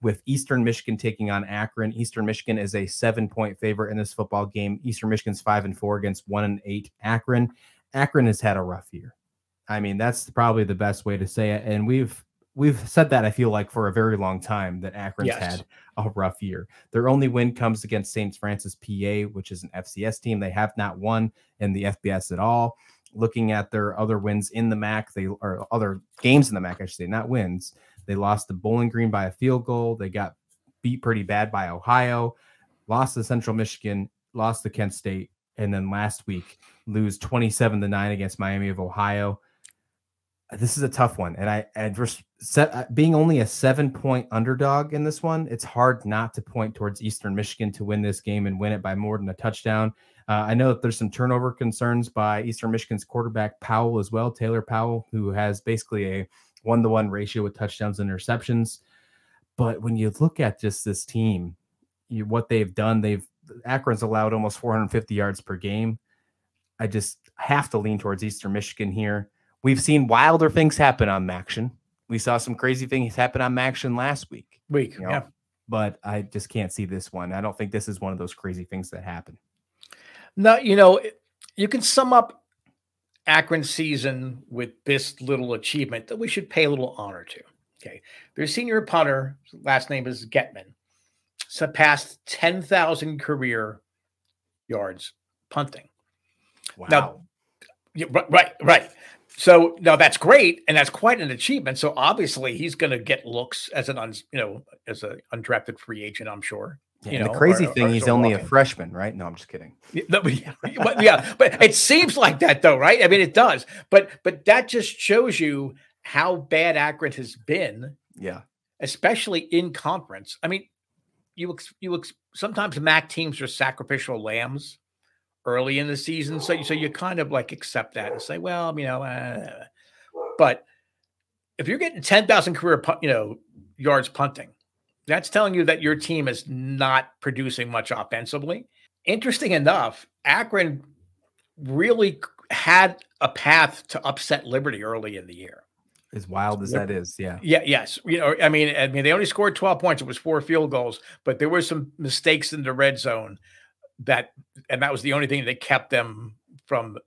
with Eastern Michigan taking on Akron. Eastern Michigan is a 7-point favorite in this football game. Eastern Michigan's 5-4 against 1-8 Akron. Akron has had a rough year. I mean, that's probably the best way to say it. And we've said that, I feel like, for a very long time, that Akron's had a rough year. Their only win comes against St. Francis, PA, which is an FCS team. They have not won in the FBS at all. Looking at their other wins in the MAC, or other games in the MAC, I should say, not wins. They lost to Bowling Green by a field goal. They got beat pretty bad by Ohio, lost to Central Michigan, lost to Kent State, and then last week lose 27-9 against Miami of Ohio. This is a tough one, and I just being only a 7-point underdog in this one, it's hard not to point towards Eastern Michigan to win this game and win it by more than a touchdown. I know that there's some turnover concerns by Eastern Michigan's quarterback Powell as well, Taylor Powell, who has basically a 1-to-1 ratio with touchdowns and interceptions. But when you look at just this team, what they've done, Akron's allowed almost 450 yards per game. I just have to lean towards Eastern Michigan here. We've seen wilder things happen on MACtion. We saw some crazy things happen on MACtion last week. Yeah. But I just can't see this one. I don't think this is one of those crazy things that happen. No, you can sum up Akron's season with this little achievement that we should pay a little honor to. Okay. Their senior punter, last name is Getman, surpassed 10,000 career yards punting. Wow. Now, right. So now that's great, and that's quite an achievement. So obviously he's going to get looks as an undrafted free agent, I'm sure. Yeah, the crazy thing, he's only a freshman, right? No, I'm just kidding. But it seems like that, though, right? I mean, it does. But that just shows you how bad Akron has been. Yeah, especially in conference. I mean, sometimes MAC teams are sacrificial lambs early in the season, so you kind of like accept that and say, well, but if you're getting 10,000 career yards punting, that's telling you that your team is not producing much offensively. Interesting enough, Akron really had a path to upset Liberty early in the year. As wild as that is, yeah. Yes. I mean, they only scored 12 points. It was 4 field goals, but there were some mistakes in the red zone and that was the only thing that kept them from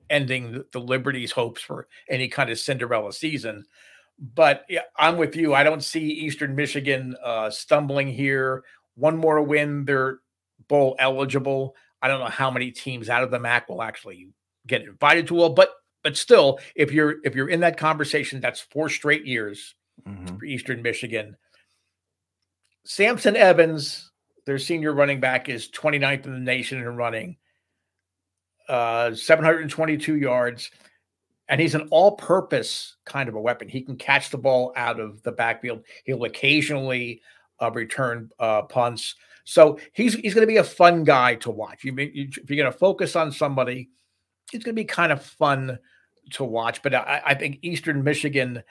ending the Liberty's hopes for any kind of Cinderella season. But yeah, I'm with you. I don't see Eastern Michigan stumbling here. One more win, they're bowl eligible. I don't know how many teams out of the MAC will actually get invited to all, but still, if you're in that conversation, that's 4 straight years for Eastern Michigan. Samson Evans, their senior running back, is 29th in the nation in running, 722 yards. And he's an all-purpose kind of a weapon. He can catch the ball out of the backfield. He'll occasionally return punts. So he's going to be a fun guy to watch. If you're going to focus on somebody, it's going to be kind of fun to watch. But I think Eastern Michigan,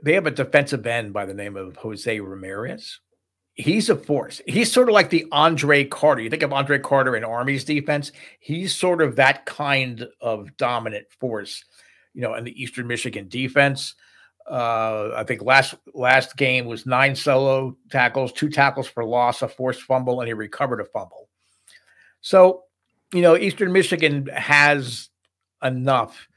they have a defensive end by the name of Jose Ramirez. He's a force. He's sort of like the Andre Carter. You think of Andre Carter in Army's defense. He's sort of that kind of dominant force, in the Eastern Michigan defense. I think last game was 9 solo tackles, 2 tackles for loss, a forced fumble, and he recovered a fumble. So, Eastern Michigan has enough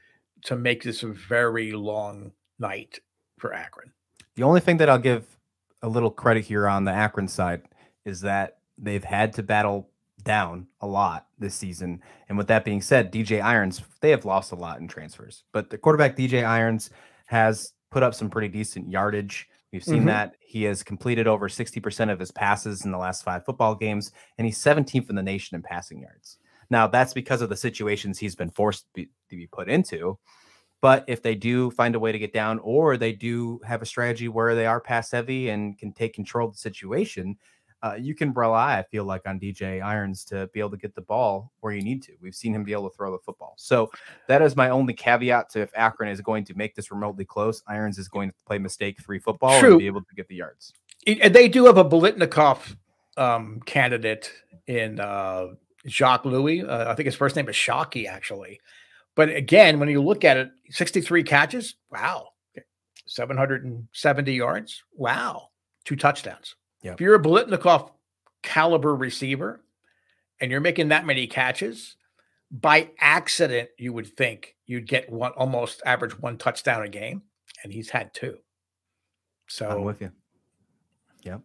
to make this a very long night for Akron. The only thing that I'll give a little credit here on the Akron side is that they've had to battle down a lot this season. And with that being said, DJ Irons, they have lost a lot in transfers, but the quarterback DJ Irons has put up some pretty decent yardage. We've seen that he has completed over 60% of his passes in the last 5 football games, and he's 17th in the nation in passing yards. Now that's because of the situations he's been forced to be put into. But if they do find a way to get down, or they do have a strategy where they are pass heavy and can take control of the situation, you can rely, I feel like, on DJ Irons to be able to get the ball where you need to. We've seen him be able to throw the football. So that is my only caveat to if Akron is going to make this remotely close, Irons is going to play mistake-free football and be able to get the yards. They do have a Bolitnikoff candidate in Jacques Louis. I think his first name is Shockey, actually. But again, when you look at it, 63 catches, wow. 770 yards, wow. 2 touchdowns. Yep. If you're a Biletnikoff caliber receiver and you're making that many catches, by accident, you would think you'd get almost average 1 touchdown a game, and he's had 2. So I'm with you. Yep.